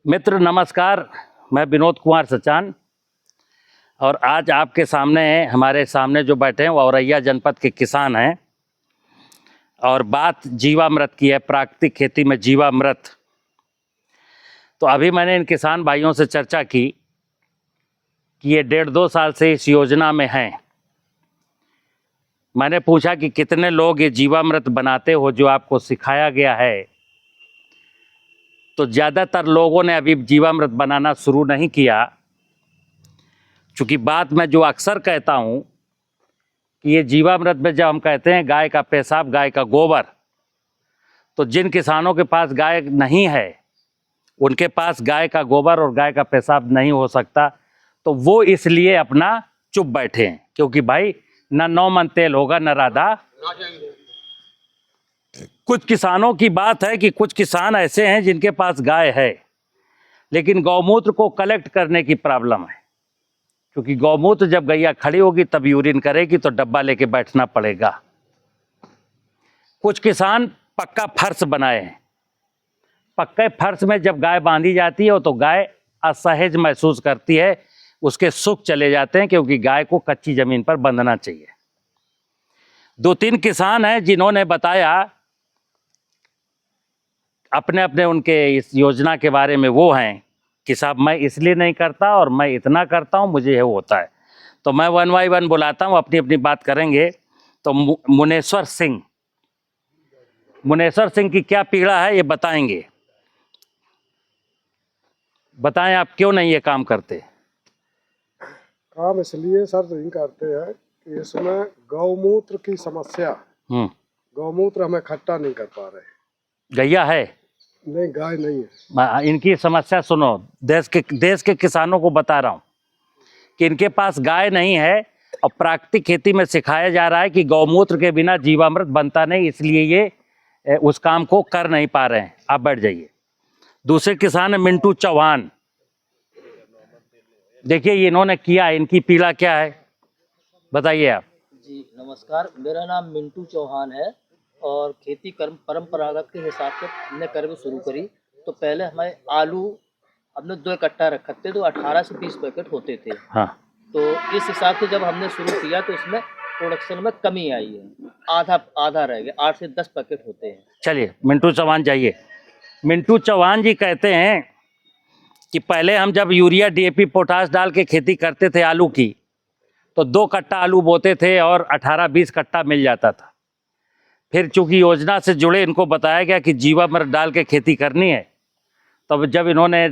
मित्र नमस्कार, मैं विनोद कुमार सचान और आज आपके सामने हमारे सामने जो बैठे हैं वो औरैया जनपद के किसान हैं और बात जीवामृत की है, प्राकृतिक खेती में जीवामृत। तो अभी मैंने इन किसान भाइयों से चर्चा की कि ये 1.5-2 साल से इस योजना में हैं। मैंने पूछा कि कितने लोग ये जीवामृत बनाते हो जो आपको सिखाया गया है, तो ज़्यादातर लोगों ने अभी जीवामृत बनाना शुरू नहीं किया। चूँकि बात मैं जो अक्सर कहता हूँ कि ये जीवामृत में जब हम कहते हैं गाय का पेशाब, गाय का गोबर, तो जिन किसानों के पास गाय नहीं है उनके पास गाय का गोबर और गाय का पेशाब नहीं हो सकता, तो वो इसलिए अपना चुप बैठे हैं। क्योंकि भाई ना 9 मन तेल होगा न राधा। कुछ किसानों की बात है कि कुछ किसान ऐसे हैं जिनके पास गाय है लेकिन गौमूत्र को कलेक्ट करने की प्रॉब्लम है। क्योंकि गौमूत्र जब गैया खड़ी होगी तब यूरिन करेगी तो डब्बा लेके बैठना पड़ेगा। कुछ किसान पक्का फर्श बनाए हैं। पक्के फर्श में जब गाय बांधी जाती है तो गाय असहज महसूस करती है, उसके सुख चले जाते हैं, क्योंकि गाय को कच्ची जमीन पर बंधना चाहिए। 2-3 किसान हैं जिन्होंने बताया अपने अपने उनके इस योजना के बारे में, वो हैं कि साहब मैं इसलिए नहीं करता और मैं इतना करता हूँ, मुझे ये होता है। तो मैं 1 बाय 1 बुलाता हूँ, अपनी अपनी बात करेंगे। तो मुनेश्वर सिंह की क्या पीड़ा है ये बताएंगे। बताएं आप क्यों नहीं ये काम करते। काम इसलिए सर नहीं करते हैं कि इसमें गौमूत्र की समस्या, गौमूत्र हमें इकट्ठा नहीं कर पा रहे। गैया है नहीं, गाय नहीं है। इनकी समस्या सुनो, देश के किसानों को बता रहा हूँ कि इनके पास गाय नहीं है और प्राकृतिक खेती में सिखाया जा रहा है कि गौमूत्र के बिना जीवामृत बनता नहीं, इसलिए ये उस काम को कर नहीं पा रहे हैं। आप बैठ जाइए। दूसरे किसान है मिंटू चौहान। देखिए ये इन्होंने किया, इनकी पीड़ा क्या है बताइए आप। जी नमस्कार, मेरा नाम मिंटू चौहान है और खेती कर्म परंपरागत के हिसाब से हमने कर्म शुरू करी। तो पहले हमें आलू हमने 2 इकट्ठा रखे थे, तो 18 से 20 पैकेट होते थे। हाँ, तो इस हिसाब से जब हमने शुरू किया तो इसमें प्रोडक्शन में कमी आई है, आधा रह गया, 8 से 10 पैकेट होते हैं। चलिए मिंटू चौहान जाइए। मिंटू चौहान जी कहते हैं कि पहले हम जब यूरिया डीएपी पोटाश डाल के खेती करते थे आलू की, तो 2 कट्टा आलू बोते थे और 18-20 कट्टा मिल जाता था। फिर चूंकि योजना से जुड़े इनको बताया गया कि जीवामृत डाल के खेती करनी है, तब जब इन्होंने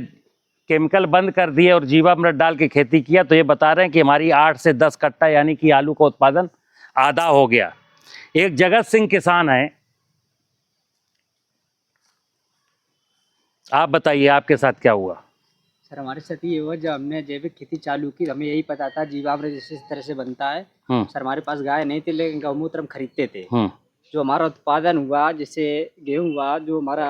केमिकल बंद कर दिए और जीवामृत डाल के खेती किया तो ये बता रहे हैं कि हमारी 8 से 10 कट्टा यानी कि आलू का उत्पादन आधा हो गया। एक जगत सिंह किसान है, आप बताइए आपके साथ क्या हुआ। सर हमारे साथ ये हुआ, जब हमने जैविक खेती चालू की हमें यही पता था जीवामृत इस तरह से बनता है। सर हमारे पास गाय नहीं थी लेकिन गौमूत्र हम खरीदते थे। जो हमारा उत्पादन हुआ, जैसे गेहूं हुआ जो हमारा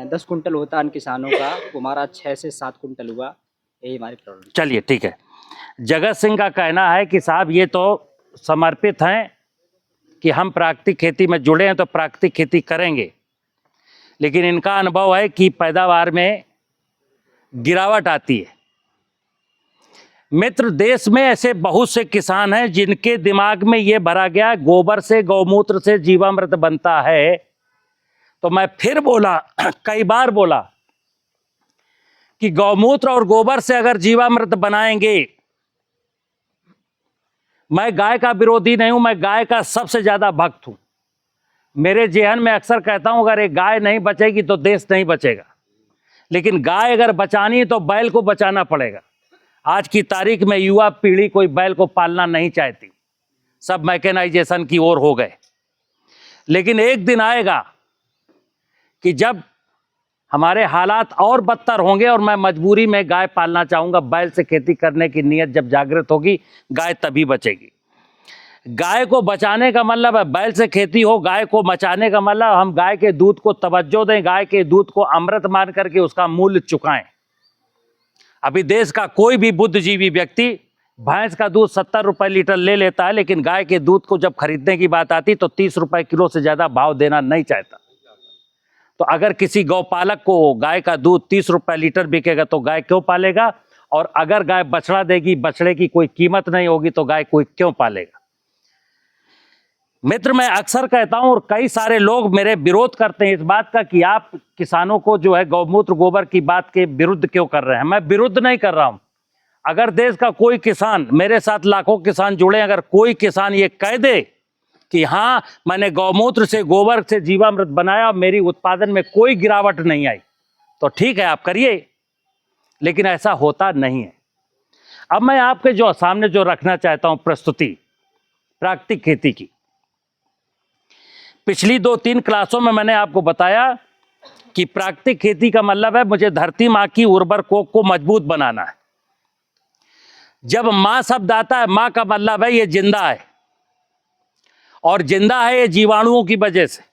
10 कुंटल होता है किसानों का, वो हमारा 6 से 7 कुंटल हुआ। यही हमारी प्रॉब्लम। चलिए ठीक है। जगत सिंह का कहना है कि साहब ये तो समर्पित हैं कि हम प्राकृतिक खेती में जुड़े हैं तो प्राकृतिक खेती करेंगे, लेकिन इनका अनुभव है कि पैदावार में गिरावट आती है। मित्र, देश में ऐसे बहुत से किसान हैं जिनके दिमाग में ये भरा गया गोबर से, गौमूत्र से जीवामृत बनता है। तो मैं फिर बोला, कई बार बोला कि गौमूत्र और गोबर से अगर जीवामृत बनाएंगे, मैं गाय का विरोधी नहीं हूं, मैं गाय का सबसे ज्यादा भक्त हूं। मेरे जेहन में अक्सर कहता हूं अगर एक गाय नहीं बचेगी तो देश नहीं बचेगा, लेकिन गाय अगर बचानी है तो बैल को बचाना पड़ेगा। आज की तारीख में युवा पीढ़ी कोई बैल को पालना नहीं चाहती, सब मैकेनाइजेशन की ओर हो गए। लेकिन एक दिन आएगा कि जब हमारे हालात और बदतर होंगे और मैं मजबूरी में गाय पालना चाहूंगा। बैल से खेती करने की नीयत जब जागृत होगी, गाय तभी बचेगी। गाय को बचाने का मतलब है बैल से खेती हो, गाय को बचाने का मतलब हम गाय के दूध को तवज्जो दें, गाय के दूध को अमृत मान करके उसका मूल्य चुकाएं। अभी देश का कोई भी बुद्धिजीवी व्यक्ति भैंस का दूध 70 रुपए लीटर ले लेता है, लेकिन गाय के दूध को जब खरीदने की बात आती तो 30 रुपए किलो से ज्यादा भाव देना नहीं चाहता। तो अगर किसी गौपालक को गाय का दूध 30 रुपए लीटर बिकेगा तो गाय क्यों पालेगा, और अगर गाय बछड़ा देगी, बछड़े की कोई कीमत नहीं होगी तो गाय कोई क्यों पालेगा। मित्र, मैं अक्सर कहता हूं और कई सारे लोग मेरे विरोध करते हैं इस बात का कि आप किसानों को जो है गौमूत्र गोबर की बात के विरुद्ध क्यों कर रहे हैं। मैं विरुद्ध नहीं कर रहा हूं। अगर देश का कोई किसान, मेरे साथ लाखों किसान जुड़े, अगर कोई किसान ये कह दे कि हाँ मैंने गौमूत्र से, गोबर से जीवामृत बनाया और मेरी उत्पादन में कोई गिरावट नहीं आई, तो ठीक है, आप करिए, लेकिन ऐसा होता नहीं है। अब मैं आपके जो सामने जो रखना चाहता हूं प्रस्तुति प्राकृतिक खेती की। पिछली 2-3 क्लासों में मैंने आपको बताया कि प्राकृतिक खेती का मतलब है मुझे धरती माँ की उर्वर कोख को मजबूत बनाना है। जब माँ शब्द आता है, माँ का मतलब है ये जिंदा है, और जिंदा है ये जीवाणुओं की वजह से।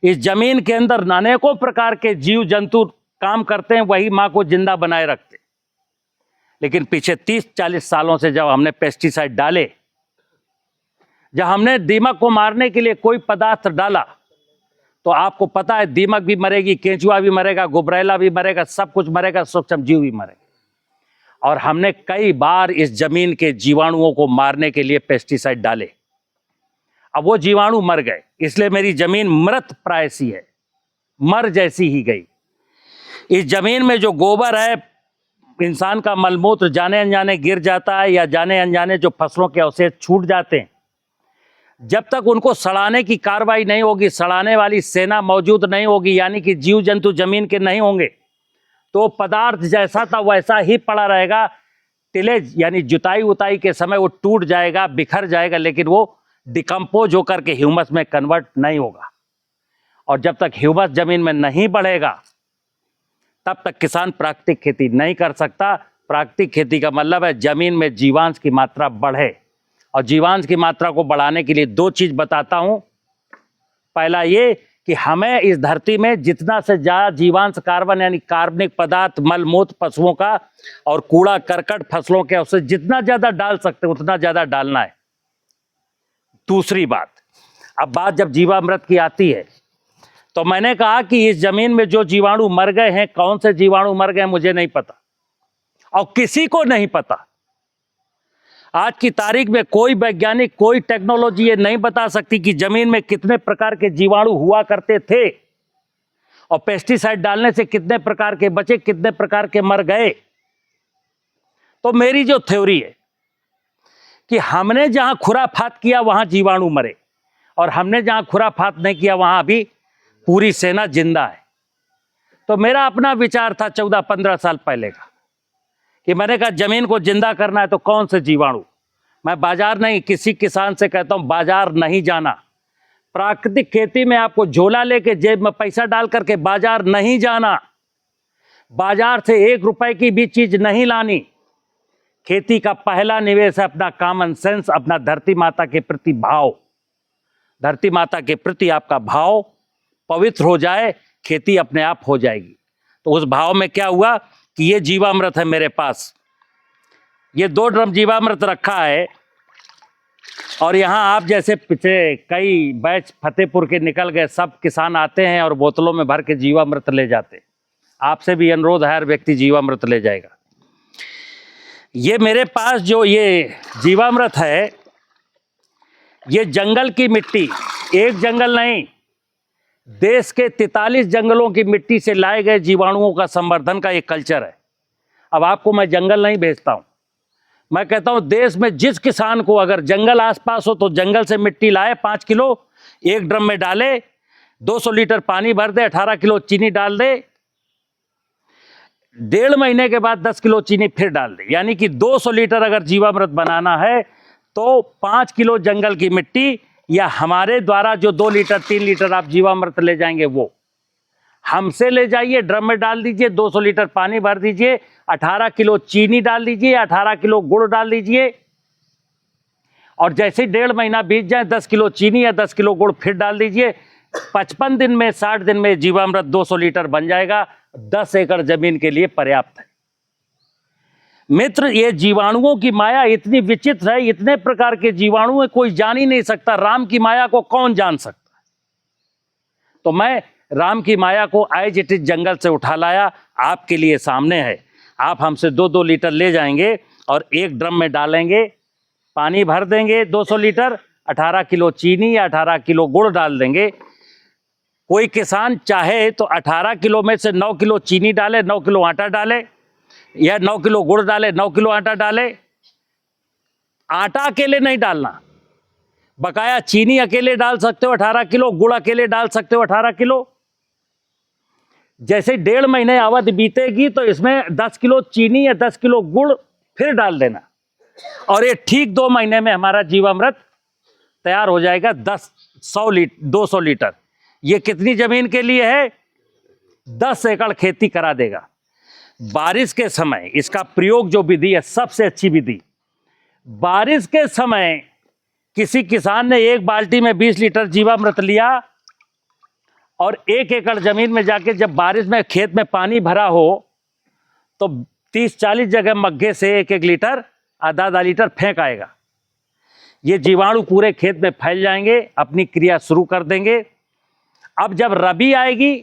इस जमीन के अंदर अनेकों प्रकार के जीव जंतु काम करते हैं, वही माँ को जिंदा बनाए रखते। लेकिन पीछे 30-40 सालों से जब हमने पेस्टिसाइड डाले, जब हमने दीमक को मारने के लिए कोई पदार्थ डाला, तो आपको पता है दीमक भी मरेगी, केंचुआ भी मरेगा, गुबरैला भी मरेगा, सब कुछ मरेगा, सूक्ष्म जीव भी मरेगा। और हमने कई बार इस जमीन के जीवाणुओं को मारने के लिए पेस्टिसाइड डाले। अब वो जीवाणु मर गए, इसलिए मेरी जमीन मृत प्राय सी है, मर जैसी ही गई। इस जमीन में जो गोबर है, इंसान का मलमूत्र जाने अनजाने गिर जाता है, या जाने अनजाने जो फसलों के अवशेष छूट जाते हैं, जब तक उनको सड़ाने की कार्रवाई नहीं होगी, सड़ाने वाली सेना मौजूद नहीं होगी, यानी कि जीव जंतु जमीन के नहीं होंगे, तो पदार्थ जैसा था वैसा ही पड़ा रहेगा। टिलेज यानी जुताई उताई के समय वो टूट जाएगा, बिखर जाएगा, लेकिन वो डिकम्पोज होकर के ह्यूमस में कन्वर्ट नहीं होगा। और जब तक ह्यूमस जमीन में नहीं बढ़ेगा, तब तक किसान प्राकृतिक खेती नहीं कर सकता। प्राकृतिक खेती का मतलब है जमीन में जीवांश की मात्रा बढ़े, और जीवांश की मात्रा को बढ़ाने के लिए 2 चीज बताता हूं। पहला ये कि हमें इस धरती में जितना से ज्यादा जीवांश, कार्बन यानी कार्बनिक पदार्थ, मलमूत्र पशुओं का और कूड़ा करकट फसलों के अवशेष जितना ज्यादा डाल सकते उतना ज्यादा डालना है। दूसरी बात, अब बात जब जीवामृत की आती है, तो मैंने कहा कि इस जमीन में जो जीवाणु मर गए हैं, कौन से जीवाणु मर गए मुझे नहीं पता, और किसी को नहीं पता। आज की तारीख में कोई वैज्ञानिक, कोई टेक्नोलॉजी ये नहीं बता सकती कि जमीन में कितने प्रकार के जीवाणु हुआ करते थे, और पेस्टिसाइड डालने से कितने प्रकार के बचे, कितने प्रकार के मर गए। तो मेरी जो थ्योरी है कि हमने जहां खुराफात किया वहां जीवाणु मरे, और हमने जहां खुराफात नहीं किया वहां भी पूरी सेना जिंदा है। तो मेरा अपना विचार था 14-15 साल पहले का, कि मैंने कहा जमीन को जिंदा करना है तो कौन से जीवाणु। मैं बाजार नहीं, किसी किसान से कहता हूं बाजार नहीं जाना। प्राकृतिक खेती में आपको झोला लेके जेब में पैसा डाल करके बाजार नहीं जाना, बाजार से 1 रुपए की भी चीज नहीं लानी। खेती का पहला निवेश है अपना कॉमन सेंस, अपना धरती माता के प्रति भाव। धरती माता के प्रति आपका भाव पवित्र हो जाए, खेती अपने आप हो जाएगी। तो उस भाव में क्या हुआ कि ये जीवामृत है मेरे पास, ये 2 ड्रम जीवामृत रखा है, और यहाँ आप जैसे पिछले कई बैच फतेहपुर के निकल गए, सब किसान आते हैं और बोतलों में भर के जीवामृत ले जाते। आपसे भी अनुरोध है, हर व्यक्ति जीवामृत ले जाएगा। ये मेरे पास जो ये जीवामृत है, ये जंगल की मिट्टी, एक जंगल नहीं, देश के 43 जंगलों की मिट्टी से लाए गए जीवाणुओं का संवर्धन का एक कल्चर है। अब आपको मैं जंगल नहीं भेजता हूं, मैं कहता हूं देश में जिस किसान को अगर जंगल आसपास हो तो जंगल से मिट्टी लाए 5 किलो, 1 ड्रम में डाले, 200 लीटर पानी भर दे, 18 किलो चीनी डाल दे, 1.5 महीने के बाद 10 किलो चीनी फिर डाल दे, यानी कि 200 लीटर अगर जीवामृत बनाना है तो 5 किलो जंगल की मिट्टी, या हमारे द्वारा जो 2 लीटर 3 लीटर आप जीवामृत ले जाएंगे वो हमसे ले जाइए, ड्रम में डाल दीजिए, 200 लीटर पानी भर दीजिए, 18 किलो चीनी डाल दीजिए, 18 किलो गुड़ डाल दीजिए, और जैसे 1.5 महीना बीत जाए 10 किलो चीनी या 10 किलो गुड़ फिर डाल दीजिए। 55 दिन में, 60 दिन में जीवामृत 200 लीटर बन जाएगा। 10 एकड़ जमीन के लिए पर्याप्त है। मित्र, ये जीवाणुओं की माया इतनी विचित्र है, इतने प्रकार के जीवाणु है, कोई जान ही नहीं सकता। राम की माया को कौन जान सकता है? तो मैं राम की माया को एज इट इज जंगल से उठा लाया, आपके लिए सामने है। आप हमसे 2-2 लीटर ले जाएंगे और एक ड्रम में डालेंगे, पानी भर देंगे 200 लीटर, 18 किलो चीनी या 18 किलो गुड़ डाल देंगे। कोई किसान चाहे तो 18 किलो में से 9 किलो चीनी डाले, 9 किलो आटा डाले, या 9 किलो गुड़ डाले, 9 किलो आटा डाले। आटा अकेले नहीं डालना, बकाया चीनी अकेले डाल सकते हो 18 किलो, गुड़ अकेले डाल सकते हो 18 किलो। जैसे 1.5 महीने अवधि बीतेगी तो इसमें 10 किलो चीनी या 10 किलो गुड़ फिर डाल देना, और ये ठीक 2 महीने में हमारा जीवामृत तैयार हो जाएगा 200 लीटर। ये कितनी जमीन के लिए है? 10 एकड़ खेती करा देगा। बारिश के समय इसका प्रयोग जो विधि है सबसे अच्छी विधि। बारिश के समय किसी किसान ने 1 बाल्टी में 20 लीटर जीवामृत लिया और 1 एकड़ जमीन में जाके जब बारिश में खेत में पानी भरा हो तो 30-40 जगह मग्गे से 1-1 लीटर, आधा लीटर फेंक आएगा। ये जीवाणु पूरे खेत में फैल जाएंगे, अपनी क्रिया शुरू कर देंगे। अब जब रबी आएगी,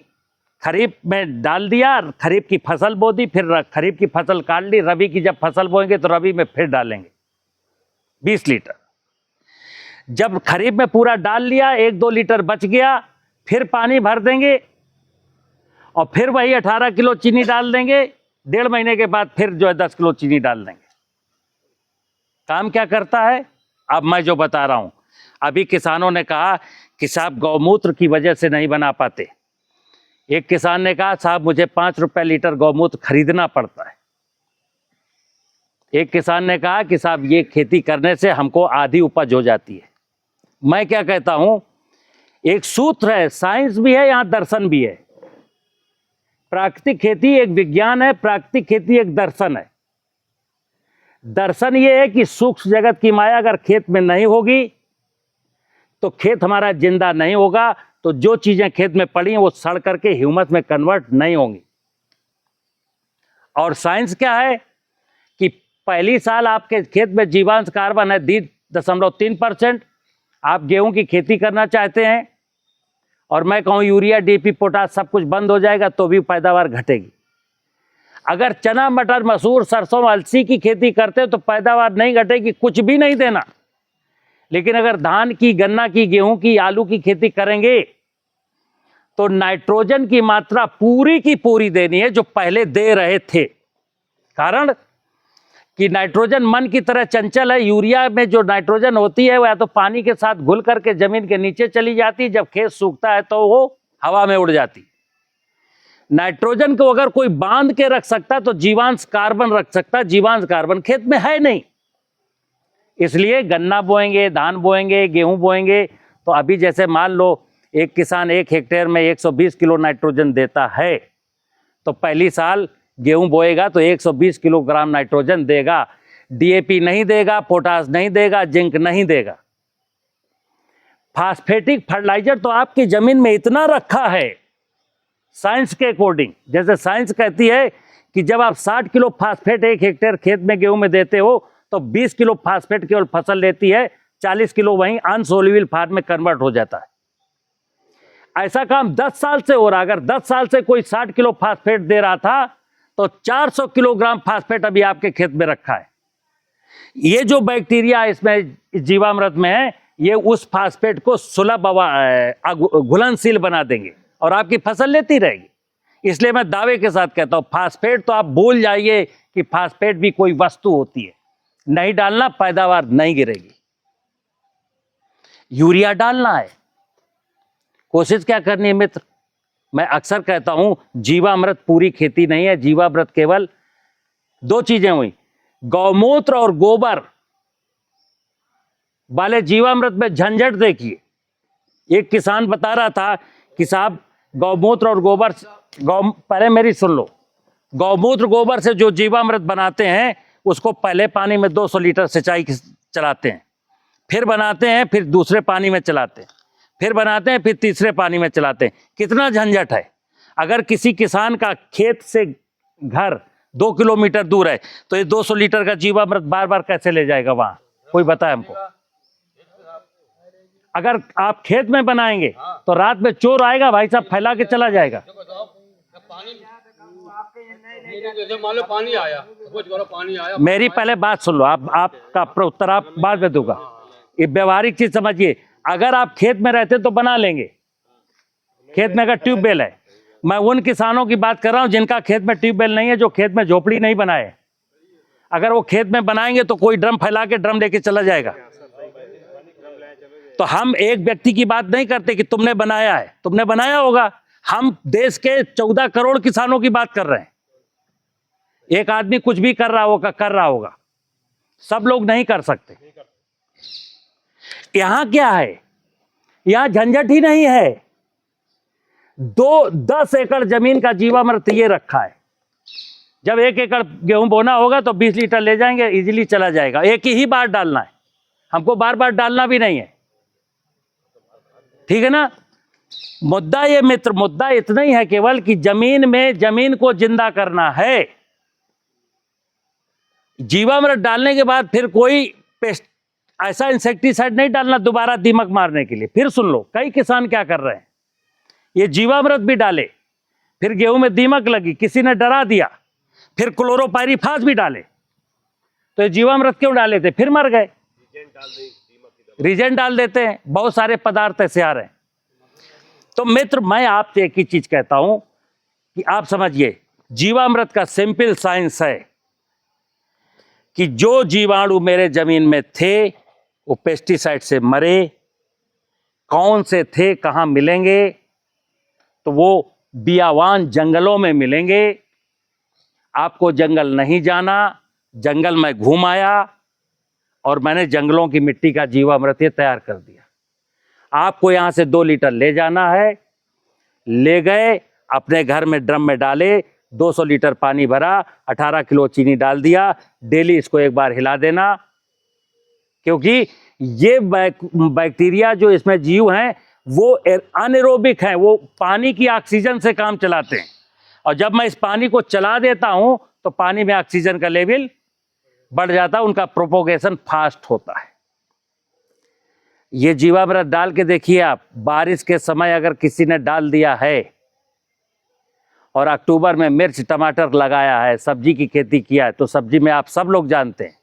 खरीफ में डाल दिया, खरीफ की फसल बो दी, फिर खरीफ की फसल काट ली, रबी की जब फसल बोएंगे तो रबी में फिर डालेंगे 20 लीटर। जब खरीफ में पूरा डाल लिया, 1-2 लीटर बच गया, फिर पानी भर देंगे और फिर वही 18 किलो चीनी डाल देंगे। 1.5 महीने के बाद फिर जो है 10 किलो चीनी डाल देंगे। काम क्या करता है? अब मैं जो बता रहा हूं, अभी किसानों ने कहा कि साहब गौमूत्र की वजह से नहीं बना पाते। एक किसान ने कहा साहब मुझे 5 रुपए लीटर गौमूत्र खरीदना पड़ता है। एक किसान ने कहा कि साहब ये खेती करने से हमको आधी उपज हो जाती है। मैं क्या कहता हूं, एक सूत्र है, साइंस भी है, यहां दर्शन भी है। प्राकृतिक खेती एक विज्ञान है, प्राकृतिक खेती एक दर्शन है। दर्शन ये है कि सूक्ष्म जगत की माया अगर खेत में नहीं होगी तो खेत हमारा जिंदा नहीं होगा, तो जो चीजें खेत में पड़ी हैं वो सड़ करके ह्यूमस में कन्वर्ट नहीं होंगी। और साइंस क्या है कि पहली साल आपके खेत में जीवांश कार्बन है 3.3%। आप गेहूं की खेती करना चाहते हैं और मैं कहूं यूरिया, डीपी, पोटाश सब कुछ बंद हो जाएगा तो भी पैदावार घटेगी। अगर चना, मटर, मसूर, सरसों, अलसी की खेती करते हो तो पैदावार नहीं घटेगी, कुछ भी नहीं देना। लेकिन अगर धान की, गन्ना की, गेहूं की, आलू की खेती करेंगे तो नाइट्रोजन की मात्रा पूरी की पूरी देनी है जो पहले दे रहे थे। कारण कि नाइट्रोजन मन की तरह चंचल है। यूरिया में जो नाइट्रोजन होती है वह या तो पानी के साथ घुल करके जमीन के नीचे चली जाती, जब खेत सूखता है तो वो हवा में उड़ जाती। नाइट्रोजन को अगर कोई बांध के रख सकता तो जीवांश कार्बन रख सकता, जीवांश कार्बन खेत में है नहीं। इसलिए गन्ना बोएंगे, धान बोएंगे, गेहूं बोएंगे तो अभी जैसे मान लो एक किसान 1 हेक्टेयर में 120 किलो नाइट्रोजन देता है, तो पहली साल गेहूं बोएगा तो 120 किलोग्राम नाइट्रोजन देगा। डीएपी नहीं देगा, पोटास नहीं देगा, जिंक नहीं देगा। फास्फेटिक फर्टिलाइजर तो आपकी जमीन में इतना रखा है साइंस के अकॉर्डिंग। जैसे साइंस कहती है कि जब आप 60 किलो फास्फेट 1 हेक्टेयर खेत में गेहूं में देते हो तो 20 किलो फास्फेट केवल फसल लेती है, 40 किलो वहीं अनसोल्यूबल फॉर्म में कन्वर्ट हो जाता है। ऐसा काम 10 साल से हो रहा। अगर 10 साल से कोई 60 किलो फास्फेट दे रहा था तो 400 किलोग्राम फास्फेट अभी आपके खेत में रखा है। ये जो बैक्टीरिया इसमें जीवामृत में है, ये उस फास्फेट को सुलभ घुलनशील बना देंगे और आपकी फसल लेती रहेगी। इसलिए मैं दावे के साथ कहता हूं फास्फेट तो आप भूल जाइए कि फास्फेट भी कोई वस्तु होती है। नहीं डालना, पैदावार नहीं गिरेगी। यूरिया डालना है। कोशिश क्या करनी है मित्र? मैं अक्सर कहता हूं जीवामृत पूरी खेती नहीं है। जीवामृत केवल 2 चीजें हुई, गौमूत्र और गोबर वाले जीवामृत में झंझट देखिए। एक किसान बता रहा था कि साहब गौमूत्र और गोबर, पहले मेरी सुन लो, गौमूत्र गोबर से जो जीवामृत बनाते हैं उसको पहले पानी में 200 लीटर सिंचाई चलाते हैं, फिर बनाते हैं, फिर दूसरे पानी में चलाते हैं, फिर बनाते हैं, फिर तीसरे पानी में चलाते हैं। कितना झंझट है। अगर किसी किसान का खेत से घर 2 किलोमीटर दूर है तो ये 200 लीटर का जीवामृत बार बार कैसे ले जाएगा वहां? कोई बताए हमको। अगर आप खेत में बनाएंगे तो रात में चोर आएगा भाई साहब, फैला के चला जाएगा। पानी आया, मेरी पहले बात सुन लो, आपका उत्तर आप बाद में दूंगा। ये व्यवहारिक चीज समझिए। अगर आप खेत में रहते तो बना लेंगे, खेत में अगर ट्यूबवेल है। मैं उन किसानों की बात कर रहा हूं जिनका खेत में ट्यूबवेल नहीं है, जो खेत में झोपड़ी नहीं बनाए। अगर वो खेत में बनाएंगे तो कोई ड्रम फैला के ड्रम लेके चला जाएगा। तो हम एक व्यक्ति की बात नहीं करते कि तुमने बनाया है, तुमने बनाया होगा। हम देश के 14 करोड़ किसानों की बात कर रहे हैं। एक आदमी कुछ भी कर रहा होगा, सब लोग नहीं कर सकते। यहां क्या है, यहां झंझट ही नहीं है। 10 एकड़ जमीन का जीवामृत ये रखा है। जब 1 एकड़ गेहूं बोना होगा तो 20 लीटर ले जाएंगे, इजीली चला जाएगा। एक ही बार डालना है, हमको बार बार डालना भी नहीं है, ठीक है ना। मुद्दा ये मित्र, मुद्दा इतना ही है केवल कि जमीन को जिंदा करना है। जीवामृत डालने के बाद फिर कोई पेस्ट, ऐसा इंसेक्टिसाइड नहीं डालना दोबारा दीमक मारने के लिए। फिर सुन लो, कई किसान क्या कर रहे हैं, ये जीवामृत भी डाले, फिर गेहूं में दीमक लगी, किसी ने डरा दिया, फिर क्लोरोपाइरीफास भी डाले। तो ये जीवामृत क्यों डाले थे, फिर मर गए। रीजेंट डाल देते हैं, बहुत सारे पदार्थ ऐसे आ रहे हैं। तो मित्र, मैं आपसे एक ही चीज कहता हूं कि आप समझिए, जीवामृत का सिंपल साइंस है कि जो जीवाणु मेरे जमीन में थे वो पेस्टिसाइड से मरे। कौन से थे, कहां मिलेंगे, तो वो बियावान जंगलों में मिलेंगे। आपको जंगल नहीं जाना, जंगल में घूम आया और मैंने जंगलों की मिट्टी का जीवामृत तैयार कर दिया। आपको यहां से 2 लीटर ले जाना है, ले गए, अपने घर में ड्रम में डाले, 200 लीटर पानी भरा, 18 किलो चीनी डाल दिया। डेली इसको एक बार हिला देना, क्योंकि ये बैक्टीरिया जो इसमें जीव हैं वो अनएरोबिक हैं, वो पानी की ऑक्सीजन से काम चलाते हैं। और जब मैं इस पानी को चला देता हूं तो पानी में ऑक्सीजन का लेवल बढ़ जाता है, उनका प्रोपोगेशन फास्ट होता है। ये जीवामृत डाल के देखिए आप, बारिश के समय अगर किसी ने डाल दिया है और अक्टूबर में मिर्च टमाटर लगाया है, सब्जी की खेती किया है, तो सब्जी में आप सब लोग जानते हैं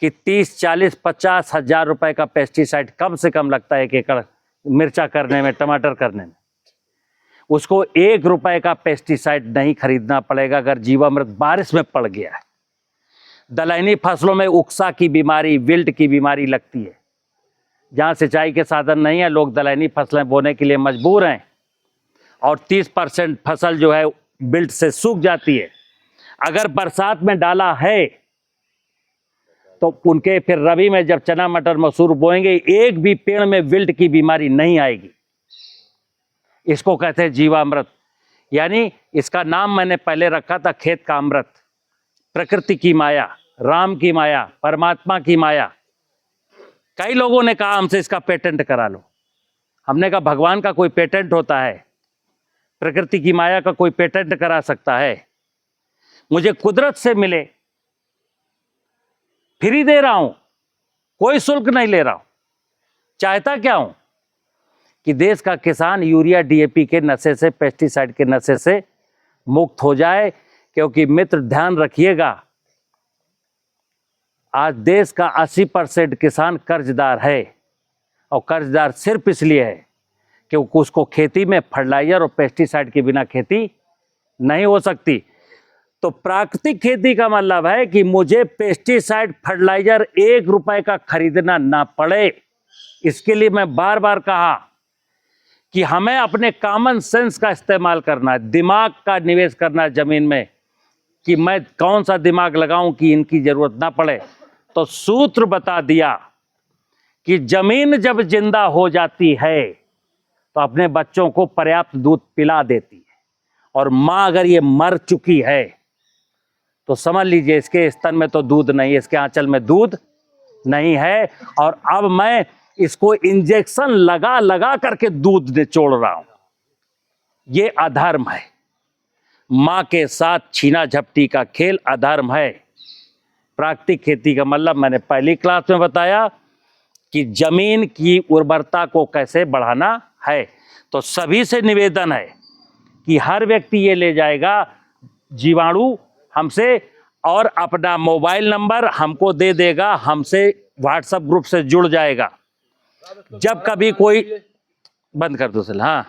कि 30, 40, 50 हजार रुपए का पेस्टिसाइड कम से कम लगता है 1 एकड़ मिर्चा करने में, टमाटर करने में। उसको 1 रुपए का पेस्टिसाइड नहीं खरीदना पड़ेगा अगर जीवामृत बारिश में पड़ गया है। दलहनी फसलों में उकसा की बीमारी, विल्ट की बीमारी लगती है। जहाँ सिंचाई के साधन नहीं है, लोग दलहनी फसलें बोने के लिए मजबूर हैं और 30% फसल जो है विल्ट से सूख जाती है। अगर बरसात में डाला है तो उनके फिर रबी में जब चना मटर मसूर बोएंगे, एक भी पेड़ में विल्ट की बीमारी नहीं आएगी। इसको कहते हैं जीवामृत। यानी इसका नाम मैंने पहले रखा था खेत का अमृत। प्रकृति की माया, राम की माया, परमात्मा की माया। कई लोगों ने कहा हमसे इसका पेटेंट करा लो। हमने कहा भगवान का कोई पेटेंट होता है, प्रकृति की माया का कोई पेटेंट करा सकता है? मुझे कुदरत से मिले, फ्री दे रहा हूं, कोई शुल्क नहीं ले रहा हूं। चाहता क्या हूं कि देश का किसान यूरिया डीएपी के नशे से, पेस्टिसाइड के नशे से मुक्त हो जाए। क्योंकि मित्र ध्यान रखिएगा, आज देश का 80% किसान कर्जदार है, और कर्जदार सिर्फ इसलिए है क्योंकि उसको खेती में फर्टिलाइजर और पेस्टिसाइड के बिना खेती नहीं हो सकती। तो प्राकृतिक खेती का मतलब है कि मुझे पेस्टिसाइड फर्टिलाइजर 1 रुपए का खरीदना ना पड़े। इसके लिए मैं बार बार कहा कि हमें अपने कॉमन सेंस का इस्तेमाल करना है, दिमाग का निवेश करना है जमीन में, कि मैं कौन सा दिमाग लगाऊं कि इनकी जरूरत ना पड़े। तो सूत्र बता दिया कि जमीन जब जिंदा हो जाती है तो अपने बच्चों को पर्याप्त दूध पिला देती है, और मां अगर ये मर चुकी है तो समझ लीजिए इसके स्तन में तो दूध नहीं है, इसके आंचल में दूध नहीं है। और अब मैं इसको इंजेक्शन लगा लगा करके दूध निचोड़ रहा हूं। ये अधर्म है। मां के साथ छीना झपटी का खेल अधर्म है। प्राकृतिक खेती का मतलब मैंने पहली क्लास में बताया कि जमीन की उर्वरता को कैसे बढ़ाना है। तो सभी से निवेदन है कि हर व्यक्ति ये ले जाएगा जीवाणु हमसे और अपना मोबाइल नंबर हमको दे देगा, हमसे व्हाट्सएप ग्रुप से जुड़ जाएगा। जब कभी कोई बंद कर दो हाँ